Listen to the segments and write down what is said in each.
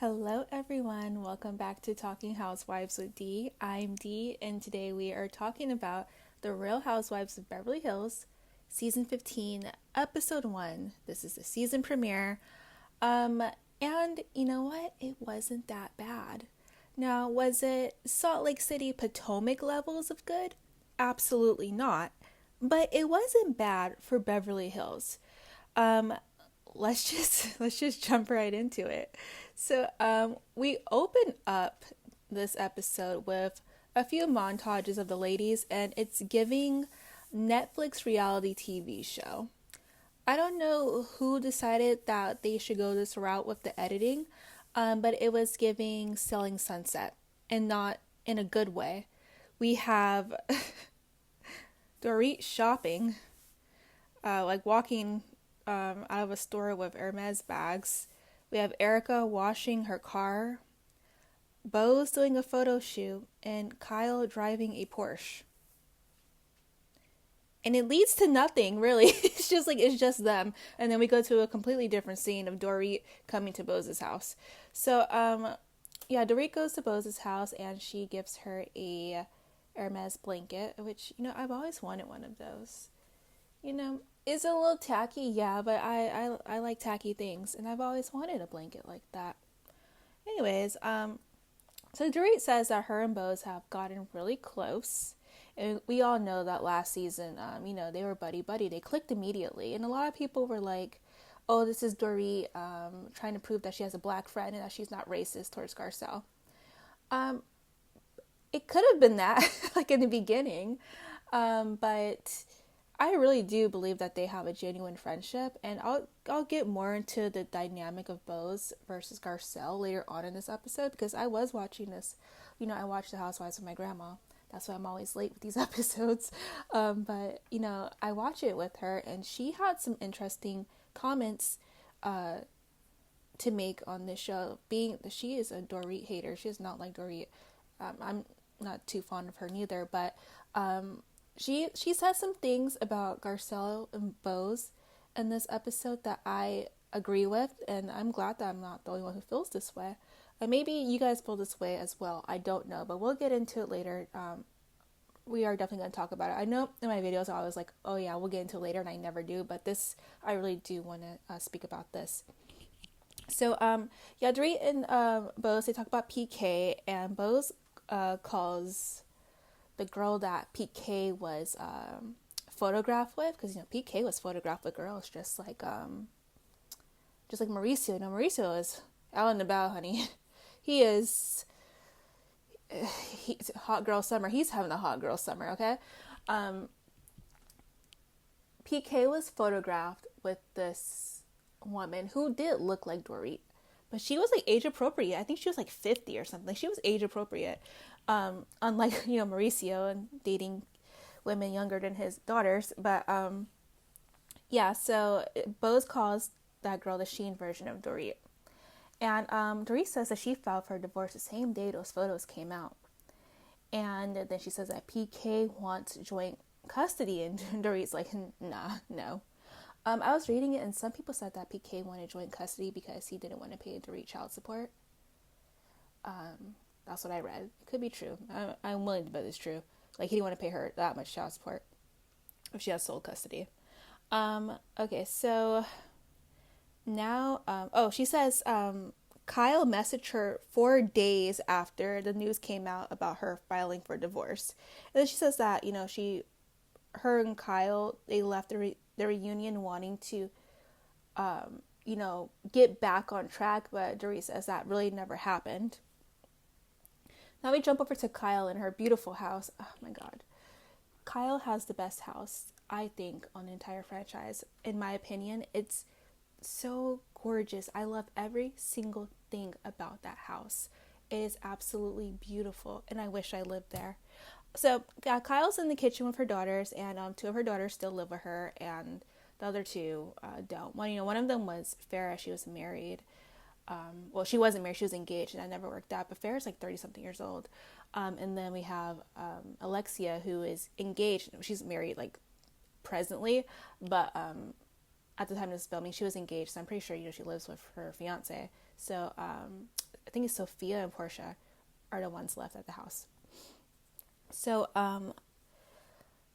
Hello, everyone. Welcome back to Talking Housewives with Dee. I'm Dee, and today we are talking about The Real Housewives of Beverly Hills, Season 15, Episode 1. This is the season premiere. And you know what? It wasn't that bad. Now, was it Salt Lake City Potomac levels of good? Absolutely not. But it wasn't bad for Beverly Hills. Let's just jump right into it. So we open up this episode with a few montages of the ladies, and it's giving Netflix reality TV show. I don't know who decided that they should go this route with the editing, but it was giving Selling Sunset, and not in a good way. We have Dorit shopping, like walking out of a store with Hermes bags. We have Erica washing her car, Bo's doing a photo shoot, and Kyle driving a Porsche. And it leads to nothing, really. It's just them. And then we go to a completely different scene of Dorit coming to Bo's house. So, Dorit goes to Bo's house and she gives her a Hermes blanket, which, I've always wanted one of those. It's a little tacky, yeah, but I like tacky things, and I've always wanted a blanket like that. Anyways, so Dorit says that her and Bose have gotten really close, and we all know that last season, they were buddy-buddy. They clicked immediately, and a lot of people were like, oh, this is Dorit trying to prove that she has a black friend and that she's not racist towards Garcelle. It could have been that, like in the beginning, but I really do believe that they have a genuine friendship, and I'll get more into the dynamic of Bose versus Garcelle later on in this episode, because I was watching this, I watched The Housewives with my grandma. That's why I'm always late with these episodes. But I watch it with her, and she had some interesting comments to make on this show, being that she is a Dorit hater. She is not like Dorit. I'm not too fond of her neither, but She said some things about Garcelle and Bose in this episode that I agree with, and I'm glad that I'm not the only one who feels this way. And maybe you guys feel this way as well. I don't know, but we'll get into it later. We are definitely going to talk about it. I know in my videos I was like, oh yeah, we'll get into it later, and I never do. But this, I really do want to speak about this. So, Dorit and Bose, they talk about PK, and Bose calls the girl that PK was photographed with, because PK was photographed with girls just like Mauricio. Mauricio is out and about, honey. He's hot girl summer. He's having a hot girl summer, okay? PK was photographed with this woman who did look like Dorit, but she was like age appropriate. I think she was like 50 or something. She was age appropriate. Unlike, Mauricio and dating women younger than his daughters. But, so Bose calls that girl the Sheen version of Dorit. And Dorit says that she filed for divorce the same day those photos came out. And then she says that PK wants joint custody, and Dorit's like, nah, no. I was reading it, and some people said that PK wanted joint custody because he didn't want to pay Dorit child support. That's what I read. It could be true. I'm willing to bet it's true. Like, he didn't want to pay her that much child support if she has sole custody. Okay, so now, she says Kyle messaged her 4 days after the news came out about her filing for divorce. And then she says that, her and Kyle, they left the reunion wanting to, get back on track, but Dorit says that really never happened. Now we jump over to Kyle in her beautiful house. Oh my God. Kyle has the best house, I think, on the entire franchise. In my opinion, it's so gorgeous. I love every single thing about that house. It is absolutely beautiful, and I wish I lived there. So, yeah, Kyle's in the kitchen with her daughters, and 2 of her daughters still live with her, and the other 2 don't. One of them was Farrah. She was married. She wasn't married, she was engaged, and that never worked out, but Farrah's like 30 something years old. And then we have Alexia, who is engaged. She's married like presently, but at the time of this filming she was engaged, so I'm pretty sure she lives with her fiance. So I think it's Sophia and Portia are the ones left at the house. So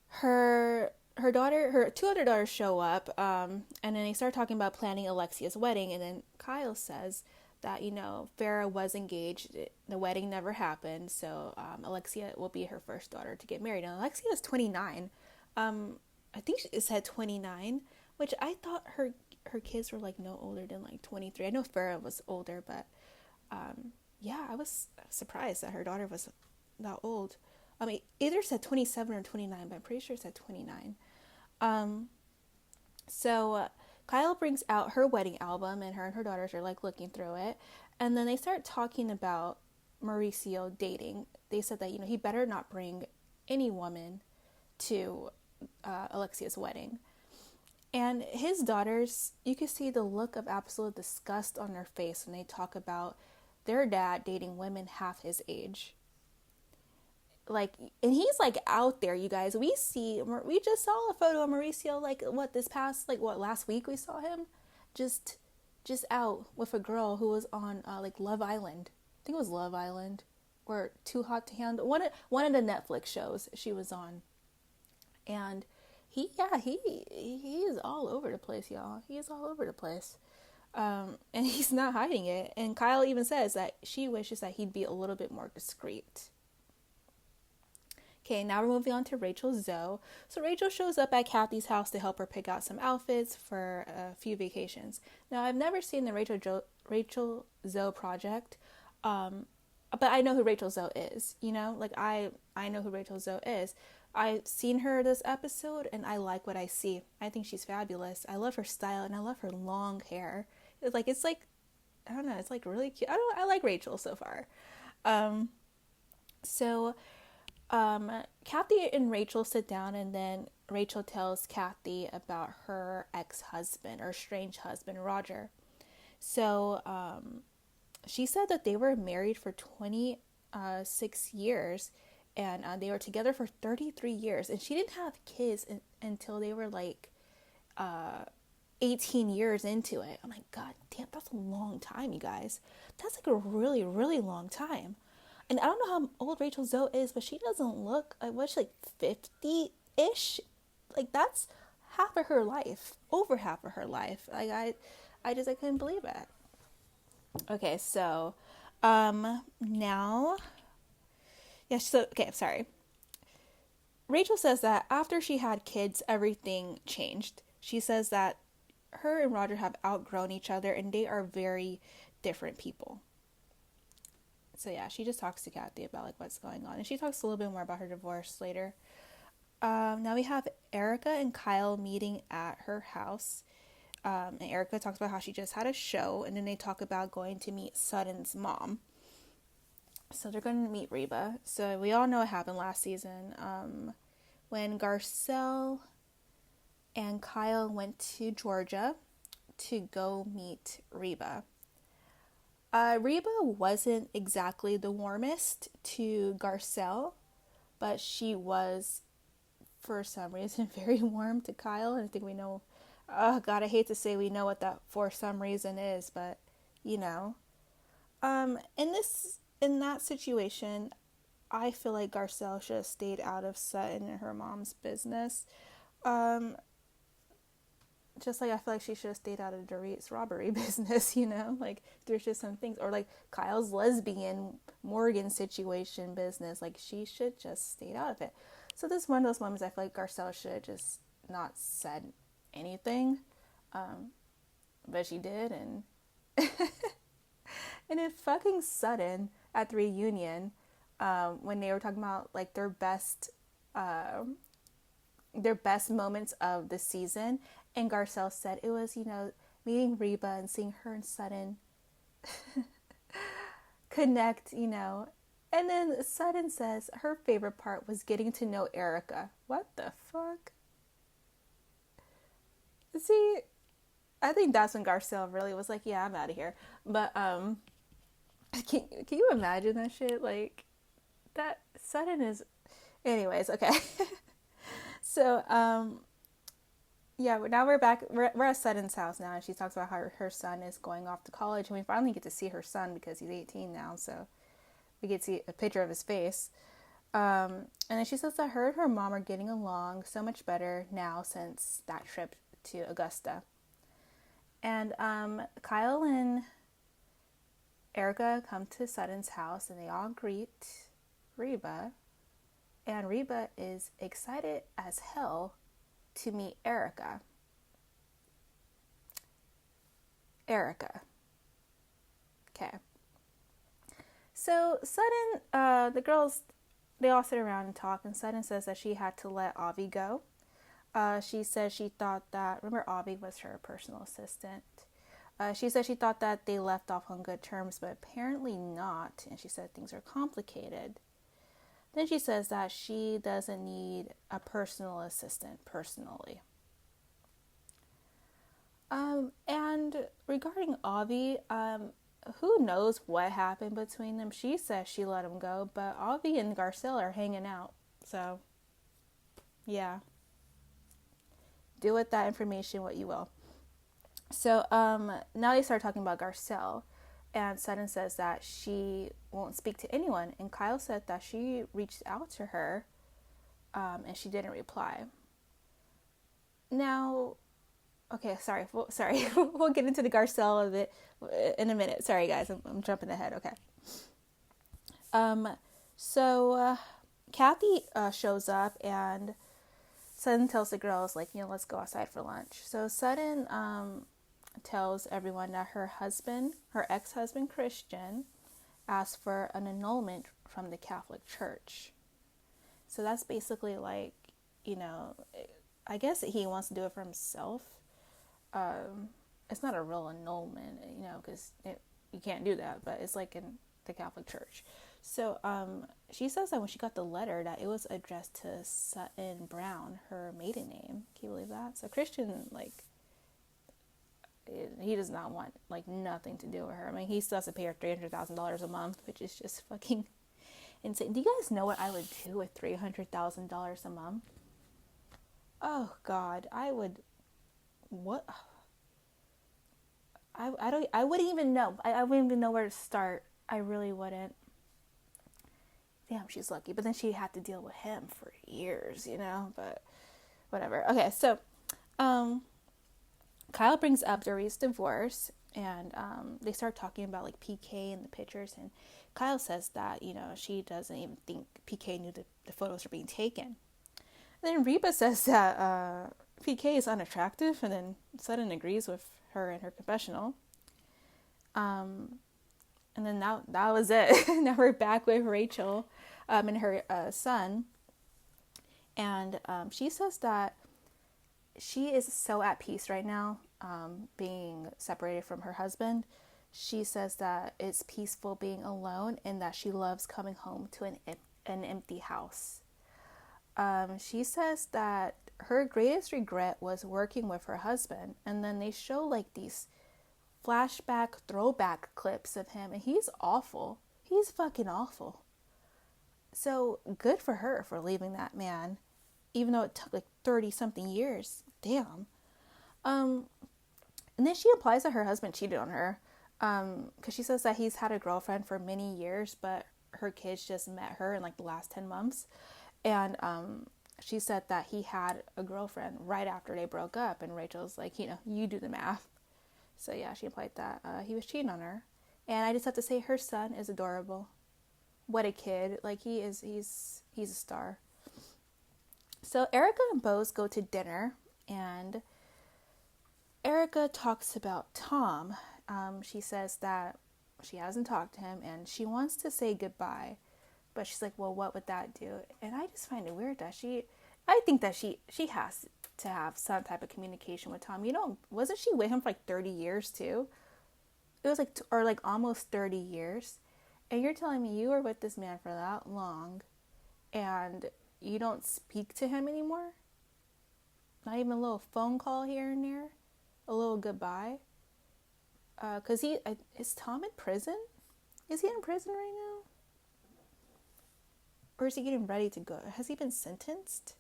her two other daughters show up, and then they start talking about planning Alexia's wedding, and then Kyle says that, Farrah was engaged, the wedding never happened, so Alexia will be her first daughter to get married. And Alexia is 29. I think it said 29, which I thought her kids were like no older than like 23. I know Farrah was older, but yeah, I was surprised that her daughter was that old. I mean, either said 27 or 29, but I'm pretty sure it said 29. So Kyle brings out her wedding album, and her daughters are like looking through it, and then they start talking about Mauricio dating. They said that he better not bring any woman to Alexia's wedding. And his daughters, you can see the look of absolute disgust on their face when they talk about their dad dating women half his age. Like, and he's like out there, you guys. We just saw a photo of Mauricio, like last week we saw him just out with a girl who was on like Love Island. I think it was Love Island or Too Hot to Handle. One of the Netflix shows she was on. And he is all over the place, y'all. He is all over the place. And he's not hiding it. And Kyle even says that she wishes that he'd be a little bit more discreet. Okay, now we're moving on to Rachel Zoe. So Rachel shows up at Kathy's house to help her pick out some outfits for a few vacations. Now, I've never seen the Rachel Zoe project, but I know who Rachel Zoe is, Like, I know who Rachel Zoe is. I've seen her this episode, and I like what I see. I think she's fabulous. I love her style, and I love her long hair. It's like I don't know, it's like really cute. I like Rachel so far. Kathy and Rachel sit down, and then Rachel tells Kathy about her ex-husband, or strange husband, Roger. So she said that they were married for 26 years, and they were together for 33 years, and she didn't have kids until they were like 18 years into it. I'm like, God damn, that's a long time, you guys. That's like a really, really long time. And I don't know how old Rachel Zoe is, but she doesn't look, what's she, like 50-ish? Like, that's half of her life, over half of her life. Like, I couldn't believe it. Okay, so, now, sorry. Rachel says that after she had kids, everything changed. She says that her and Roger have outgrown each other, and they are very different people. So yeah, she just talks to Kathy about like what's going on, and she talks a little bit more about her divorce later. Now we have Erica and Kyle meeting at her house, and Erica talks about how she just had a show, and then they talk about going to meet Sutton's mom. So they're going to meet RHOBH. So we all know what happened last season when Garcelle and Kyle went to Georgia to go meet RHOBH. RHOBH wasn't exactly the warmest to Garcelle, but she was, for some reason, very warm to Kyle. And I think we know, oh God, I hate to say we know what that for some reason is, but in that situation, I feel like Garcelle should have stayed out of Sutton and her mom's business. Just like I feel like she should have stayed out of Dorit's robbery business, like there's just some things, or like Kyle's lesbian Morgan situation business, like she should just stayed out of it. So this is one of those moments I feel like Garcelle should have just not said anything, but she did, and and then fucking Sutton at the reunion, when they were talking about like their best moments of the season. And Garcelle said it was, meeting RHOBH and seeing her and Sutton connect, And then Sutton says her favorite part was getting to know Erica. What the fuck? See, I think that's when Garcelle really was like, yeah, I'm out of here. But can you imagine that shit? Like, that Sutton is... Anyways, okay. So, Yeah, now we're back. We're at Sutton's house now, and she talks about how her son is going off to college, and we finally get to see her son because he's 18 now, so we get to see a picture of his face. And then she says that her and her mom are getting along so much better now since that trip to Augusta. And Kyle and Erica come to Sutton's house, and they all greet Reba. And Reba is excited as hell to meet Erica. Okay. So Sutton, the girls, they all sit around and talk, and Sutton says that she had to let Avi go. She said she thought that, remember Avi was her personal assistant. She said she thought that they left off on good terms, but apparently not, and she said things are complicated. Then she says that she doesn't need a personal assistant personally. And regarding Avi, who knows what happened between them? She says she let him go, but Avi and Garcelle are hanging out. So, yeah. Do with that information what you will. So, now they start talking about Garcelle. And Sutton says that she won't speak to anyone. And Kyle said that she reached out to her, and she didn't reply. Now, okay, sorry. We'll get into the Garcelle of it in a minute. Sorry, guys, I'm jumping ahead. Okay. So Kathy shows up, and Sutton tells the girls, like, let's go outside for lunch. So Sutton tells everyone that her ex-husband Christian, asked for an annulment from the Catholic Church. So that's basically like, I guess he wants to do it for himself. It's not a real annulment, because you can't do that, but it's like in the Catholic Church. So she says that when she got the letter that it was addressed to Sutton Brown, her maiden name. Can you believe that? So Christian, like, he does not want, like, nothing to do with her. I mean, he still has to pay her $300,000 a month, which is just fucking insane. Do you guys know what I would do with $300,000 a month? Oh God, I would. What? I wouldn't even know. I wouldn't even know where to start. I really wouldn't. Damn, she's lucky. But then she had to deal with him for years, but whatever. Okay, so Kyle brings up Dorit's divorce, and they start talking about, like, PK and the pictures, and Kyle says that, she doesn't even think PK knew the photos were being taken. And then Reba says that PK is unattractive, and then Sutton agrees with her in her confessional. And then that was it. Now we're back with Rachel and her son. And she says that she is so at peace right now, being separated from her husband. She says that it's peaceful being alone, and that she loves coming home to an empty house. She says that her greatest regret was working with her husband, and then they show, like, these flashback throwback clips of him, and he's awful. He's fucking awful. So good for her for leaving that man, even though it took like 30 something years. Damn. And then she implies that her husband cheated on her, because she says that he's had a girlfriend for many years, but her kids just met her in like the last 10 months. And she said that he had a girlfriend right after they broke up, and Rachel's like, you do the math. So yeah, she implied that he was cheating on her. And I just have to say, her son is adorable. What a kid. Like, he's a star. So Erica and Bose go to dinner, and Erica talks about Tom. She says that she hasn't talked to him, and she wants to say goodbye. But she's like, well, what would that do? And I just find it weird that I think that she has to have some type of communication with Tom. Wasn't she with him for like 30 years too? It was like, or like almost 30 years. And you're telling me you were with this man for that long, and you don't speak to him anymore? Not even a little phone call here and there? A little goodbye? Because is Tom in prison? Is he in prison right now? Or is he getting ready to go? Has he been sentenced?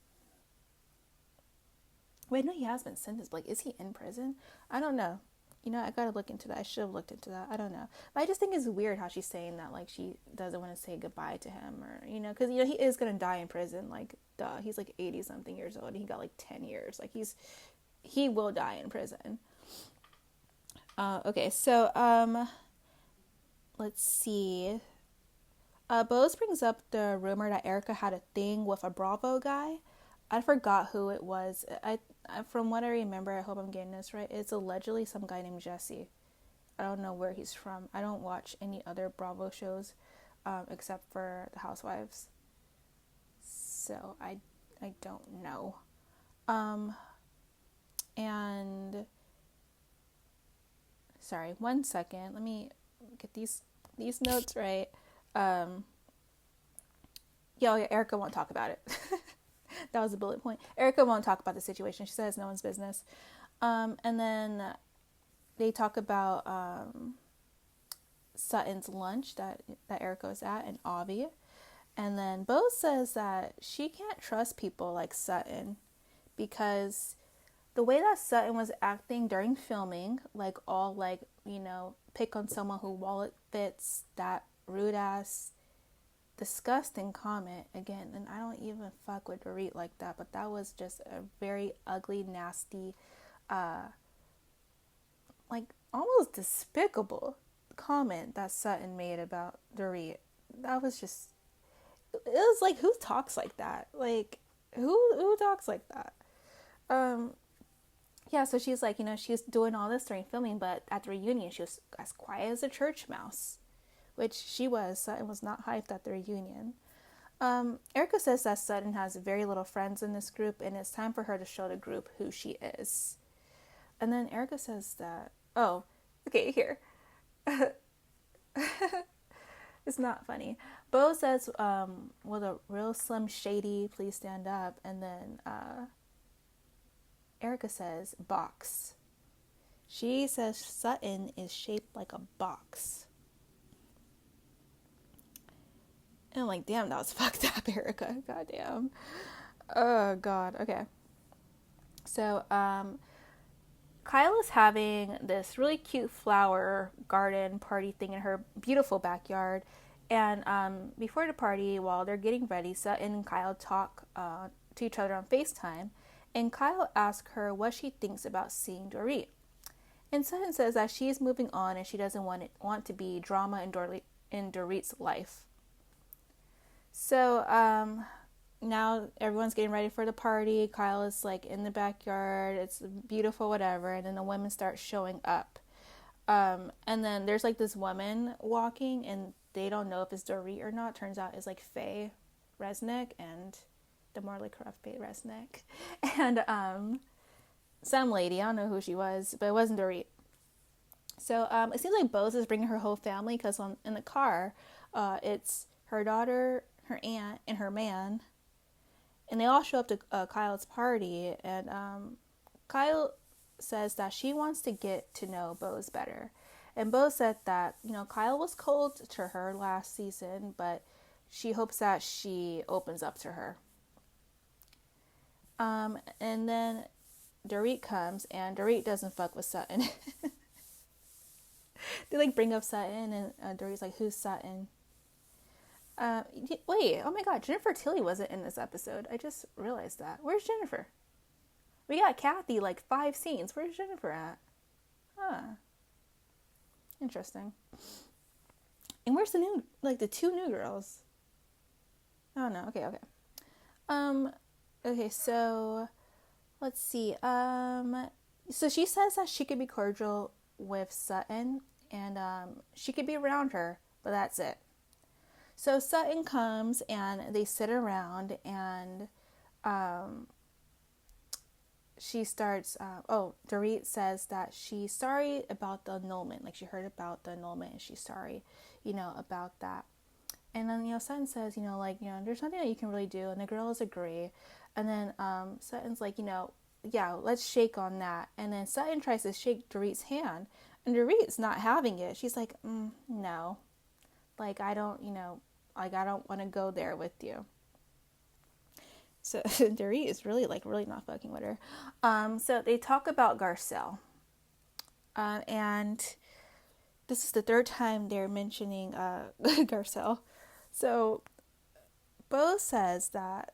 Wait, no, he has been sentenced. Like, is he in prison? I don't know. I gotta look into that. I should have looked into that. I don't know. But I just think it's weird how she's saying that, like, she doesn't want to say goodbye to him, or, because, he is gonna die in prison. Like, duh. He's like 80 something years old. And he got like 10 years. Like, he will die in prison. Okay, so, let's see. Bose brings up the rumor that Erica had a thing with a Bravo guy. I forgot who it was. From what I remember, I hope I'm getting this right, it's allegedly some guy named Jesse. I don't know where he's from. I don't watch any other Bravo shows except for the Housewives. So I don't know. And sorry, 1 second. Let me get these notes right. Yeah, Erica won't talk about it. That was a bullet point. Erica won't talk about the situation. She says no one's business. And then they talk about Sutton's lunch that Erica was at, and Avi. And then Bo says that she can't trust people like Sutton because the way that Sutton was acting during filming, like all like, pick on someone who wallet fits, that rude ass, disgusting comment again. And I don't even fuck with Dorit like that, but that was just a very ugly, nasty, like almost despicable comment that Sutton made about Dorit. That was just, it was like, who talks like that? Like, who talks like that? Yeah, so she's like, she's doing all this during filming, but at the reunion, she was as quiet as a church mouse, which she was. Sutton was not hyped at the reunion. Erica says that Sutton has very little friends in this group, and it's time for her to show the group who she is. And then Erica says that, oh, okay, here. It's not funny. Bo says, will the real Slim Shady please stand up? And then Erica says, box. She says Sutton is shaped like a box. And I'm like, damn, that was fucked up, Erica. Goddamn. Oh, God. Okay. So, Kyle is having this really cute flower garden party thing in her beautiful backyard. And before the party, while they're getting ready, Sutton and Kyle talk to each other on FaceTime. And Kyle asks her what she thinks about seeing Dorit. And Sutton says that she's moving on and she doesn't want to be drama in Dorit's life. So now everyone's getting ready for the party. Kyle is like in the backyard. It's beautiful, whatever. And then the women start showing up. And then there's like this woman walking, and they don't know if it's Dorit or not. Turns out it's like Faye Resnick and the Morley Corrupt Faye Resnick. And some lady, I don't know who she was, but it wasn't Dorit. So it seems like Bose is bringing her whole family, because in the car, it's her daughter, her aunt, and her man. And they all show up to Kyle's party. And Kyle says that she wants to get to know Bose better. And Bose said that, Kyle was cold to her last season, but she hopes that she opens up to her. And then Dorit comes, and Dorit doesn't fuck with Sutton. They like bring up Sutton, and Dorit's like, who's Sutton? Wait, oh my god, Jennifer Tilly wasn't in this episode. I just realized that. Where's Jennifer? We got Kathy like 5 scenes. Where's Jennifer at? Huh. Interesting. And where's the 2 new girls? Oh no, okay. Okay, so let's see. So she says that she could be cordial with Sutton, and she could be around her, but that's it. So Sutton comes, and they sit around, and she starts, Dorit says that she's sorry about the annulment. Like, she heard about the annulment, and she's sorry, about that. And then, Sutton says, there's nothing that you can really do. And the girls agree. And then Sutton's like, yeah, let's shake on that. And then Sutton tries to shake Dorit's hand. And Dorit's not having it. She's like, no. Like, I don't want to go there with you. So Dorit is really really not fucking with her. So they talk about Garcelle, and this is the third time they're mentioning Garcelle. So Bo says that.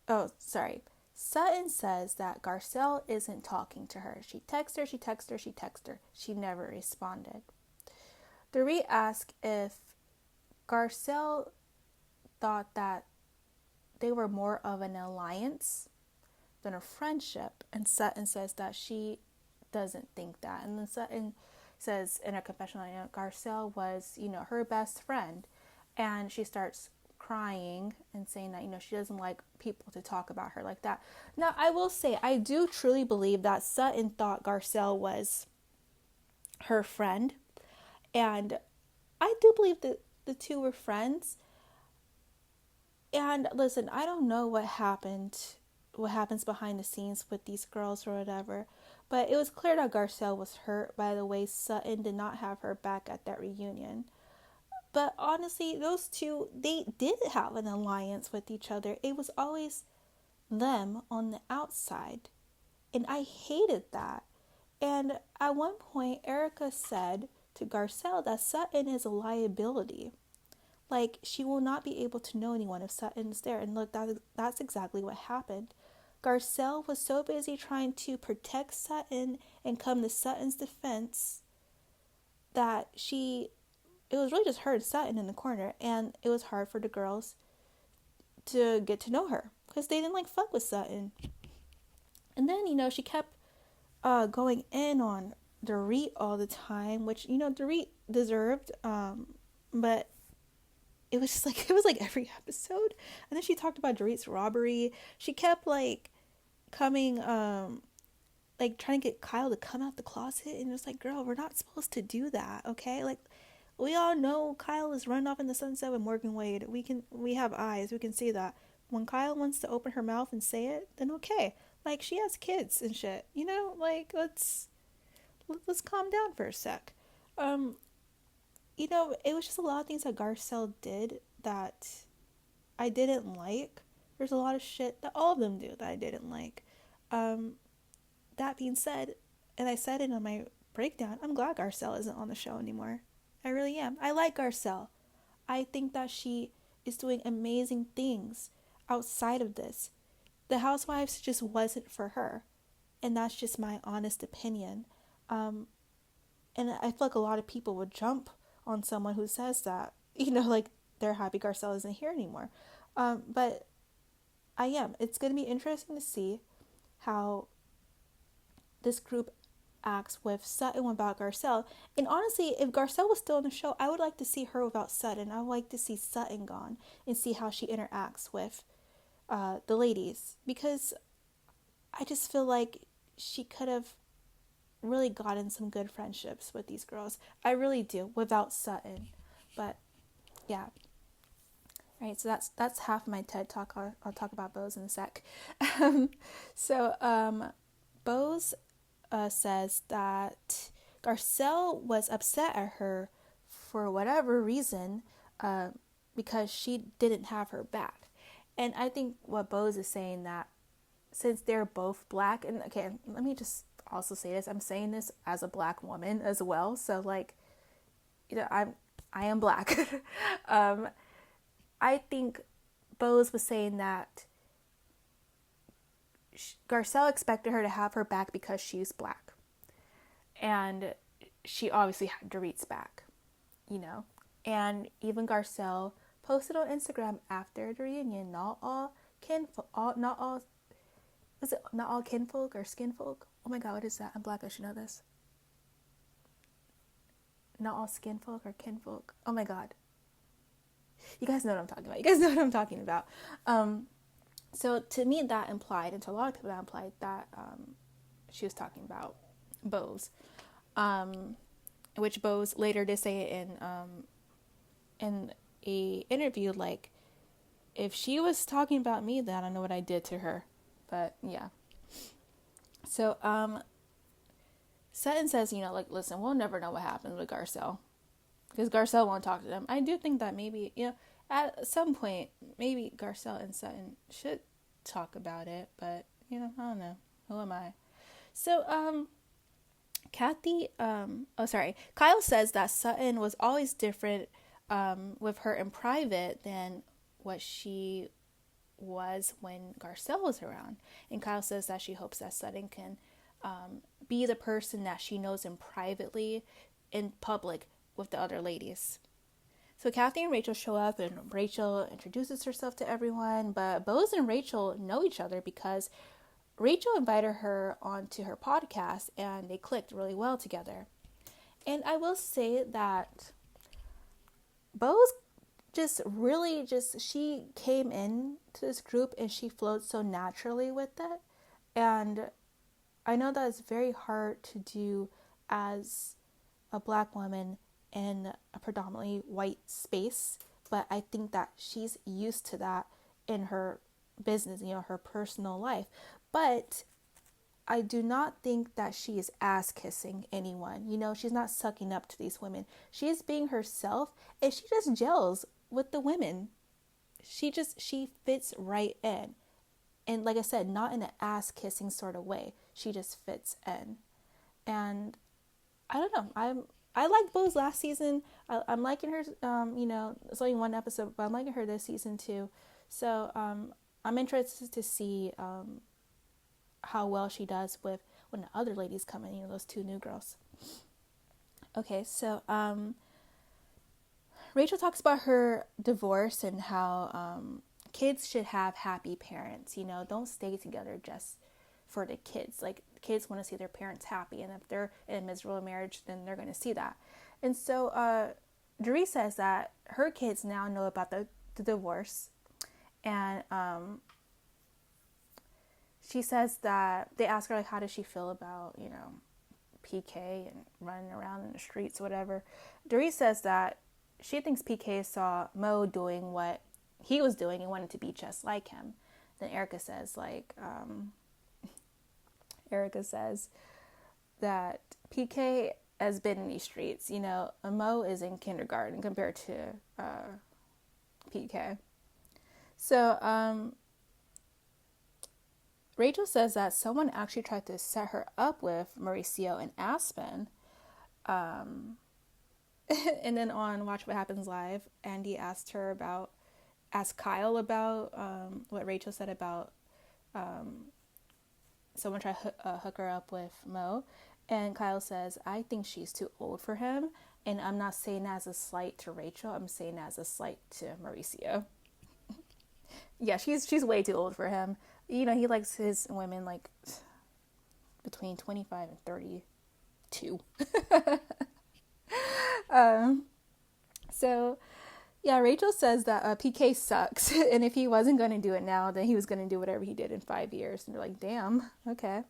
Oh, sorry. Sutton says that Garcelle isn't talking to her. She texts her, she texts her, she texts her. She never responded. Dorit asked if Garcelle thought that they were more of an alliance than a friendship, and Sutton says that she doesn't think that. And then Sutton says in her confessional, Garcelle was, her best friend, and she starts crying and saying that, she doesn't like people to talk about her like that. Now, I will say, I do truly believe that Sutton thought Garcelle was her friend, and I do believe that the two were friends. And listen, I don't know what happens behind the scenes with these girls or whatever, but it was clear that Garcelle was hurt by the way Sutton did not have her back at that reunion. But honestly, those two, they did have an alliance with each other. It was always them on the outside. And I hated that. And at one point, Erica said to Garcelle that Sutton is a liability. Like, she will not be able to know anyone if Sutton's there. And look, that's exactly what happened. Garcelle was so busy trying to protect Sutton and come to Sutton's defense that it was really just her and Sutton in the corner. And it was hard for the girls to get to know her because they didn't fuck with Sutton. And then, she kept going in on Dorit all the time, which, Dorit deserved. But it was just it was every episode. And then she talked about Dorit's robbery. She kept coming, trying to get Kyle to come out the closet. And it was girl, we're not supposed to do that, okay? We all know Kyle is running off in the sunset with Morgan Wade. We have eyes. We can see that. When Kyle wants to open her mouth and say it, then okay. She has kids and shit. Let's calm down for a sec. It was just a lot of things that Garcelle did that I didn't like. There's a lot of shit that all of them do that I didn't like. That being said, and I said it on my breakdown, I'm glad Garcelle isn't on the show anymore. I really am. I like Garcelle. I think that she is doing amazing things outside of this. The Housewives just wasn't for her. And that's just my honest opinion. And I feel like a lot of people would jump on someone who says that, they're happy Garcelle isn't here anymore. But I am. It's going to be interesting to see how this group acts with Sutton without Garcelle. And honestly, if Garcelle was still on the show, I would like to see her without Sutton. I would like to see Sutton gone and see how she interacts with the ladies, because I just feel like she could have really gotten some good friendships with these girls. I really do, without Sutton. But yeah. All right, so that's half my TED talk. I'll talk about Bose in a sec. Bose says that Garcelle was upset at her for whatever reason, because she didn't have her back. And I think what Bose is saying, that since they're both black, and okay, let me just also say this, I'm saying this as a black woman as well, so I am black. I think Bose was saying that Garcelle expected her to have her back because she's black, and she obviously had Dorit's back, and even Garcelle posted on Instagram after the reunion, not all kinfolk or skinfolk? Oh my god, what is that? I'm black, I should know this. Not all skinfolk or kinfolk. Oh my god. You guys know what I'm talking about. So to me that implied, and to a lot of people that implied that she was talking about Bose. Which Bose later did say in a interview, if she was talking about me, then I don't know what I did to her. But yeah. So Sutton says, listen, we'll never know what happened with Garcelle, because Garcelle won't talk to them. I do think that maybe, at some point, maybe Garcelle and Sutton should talk about it, but I don't know. Who am I? So, Kyle says that Sutton was always different with her in private than what she was when Garcelle was around. And Kyle says that she hopes that Sutton can be the person that she knows in privately, in public, with the other ladies. So Kathy and Rachel show up, and Rachel introduces herself to everyone, but Bose and Rachel know each other because Rachel invited her onto her podcast and they clicked really well together. And I will say that Bose she came in to this group and she flowed so naturally with it. And I know that it's very hard to do as a Black woman in a predominantly white space, but I think that she's used to that in her business, her personal life. But I do not think that she is ass kissing anyone. She's not sucking up to these women. She is being herself, and she just gels with the women. She fits right in. And like I said, not in an ass kissing sort of way. She just fits in. And I don't know. I liked Bose last season. I'm liking her. It's only one episode, but I'm liking her this season too. So I'm interested to see how well she does with when the other ladies come in. Those two new girls. Okay, so Rachel talks about her divorce and how kids should have happy parents. Don't stay together just for the kids. Like, kids want to see their parents happy, and if they're in a miserable marriage, then they're going to see that. And so Dorit says that her kids now know about the divorce, and she says that they ask her, like, how does she feel about, PK and running around in the streets, whatever. Dorit says that she thinks PK saw Mo doing what he was doing and wanted to be just like him. Then Erica says, that PK has been in these streets. Mo is in kindergarten compared to PK. So Rachel says that someone actually tried to set her up with Mauricio and Aspen. And then on Watch What Happens Live, Andy asked Kyle about what Rachel said about someone tried to hook her up with Mo. And Kyle says, I think she's too old for him. And I'm not saying that as a slight to Rachel. I'm saying that as a slight to Mauricio. Yeah, she's way too old for him. He likes his women like between 25 and 32. So yeah, Rachel says that PK sucks, and if he wasn't going to do it now, then he was going to do whatever he did in 5 years. And they're like, damn, okay.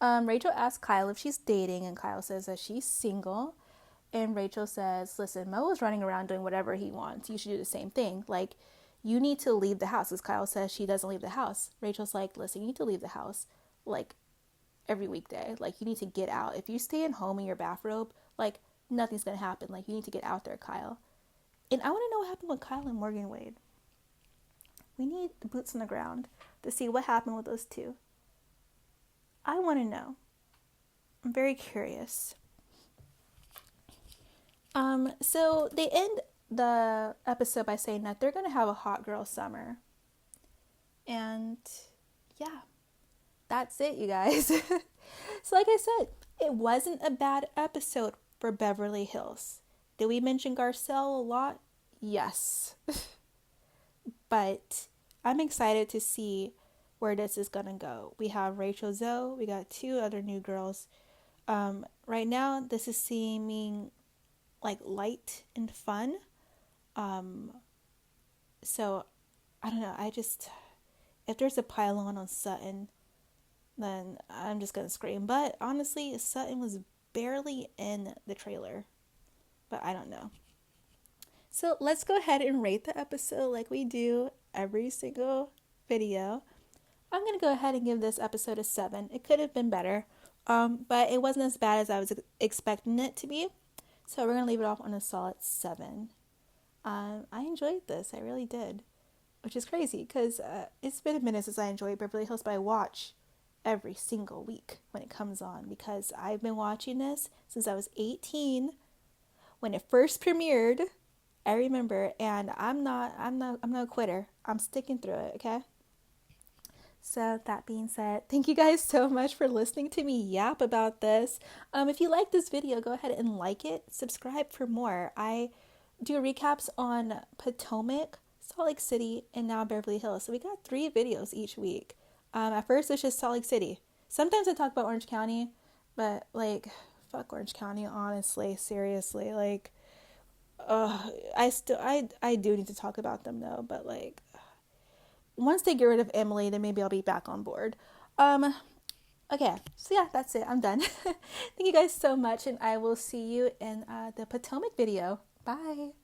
Rachel asks Kyle if she's dating, and Kyle says that she's single. And Rachel says, listen, Mo is running around doing whatever he wants. You should do the same thing. Like, you need to leave the house. Because Kyle says she doesn't leave the house. Rachel's like, listen, you need to leave the house, like, every weekday. Like, you need to get out. If you stay at home in your bathrobe, like, nothing's going to happen. Like, you need to get out there, Kyle. And I want to know what happened with Kyle and Morgan Wade. We need boots on the ground to see what happened with those two. I want to know. I'm very curious. So they end the episode by saying that they're going to have a hot girl summer. And yeah, that's it, you guys. So like I said, it wasn't a bad episode for Beverly Hills. Did we mention Garcelle a lot? Yes. But I'm excited to see where this is going to go. We have Rachel Zoe. We got two other new girls. Right now, this is seeming like light and fun. So, I don't know. If there's a pylon on Sutton, then I'm just going to scream. But honestly, Sutton was barely in the trailer. But I don't know. So let's go ahead and rate the episode like we do every single video. I'm going to go ahead and give this episode a 7. It could have been better, but it wasn't as bad as I was expecting it to be. So we're going to leave it off on a solid 7. I enjoyed this. I really did. which is crazy because it's been a minute since I enjoyed Beverly Hills, but I watch every single week when it comes on because I've been watching this since I was 18 when it first premiered. I remember, and I'm not a quitter. I'm sticking through it, okay? So that being said, thank you guys so much for listening to me yap about this. If you like this video, go ahead and like it. Subscribe for more. I do recaps on Potomac, Salt Lake City, and now Beverly Hills. So we got 3 videos each week. At first, it's just Salt Lake City. Sometimes I talk about Orange County, but like, fuck Orange County, honestly, seriously. Like, I do need to talk about them though, but like, once they get rid of Emily, then maybe I'll be back on board. Okay, so yeah, that's it. I'm done. Thank you guys so much, and I will see you in the Potomac video. Bye.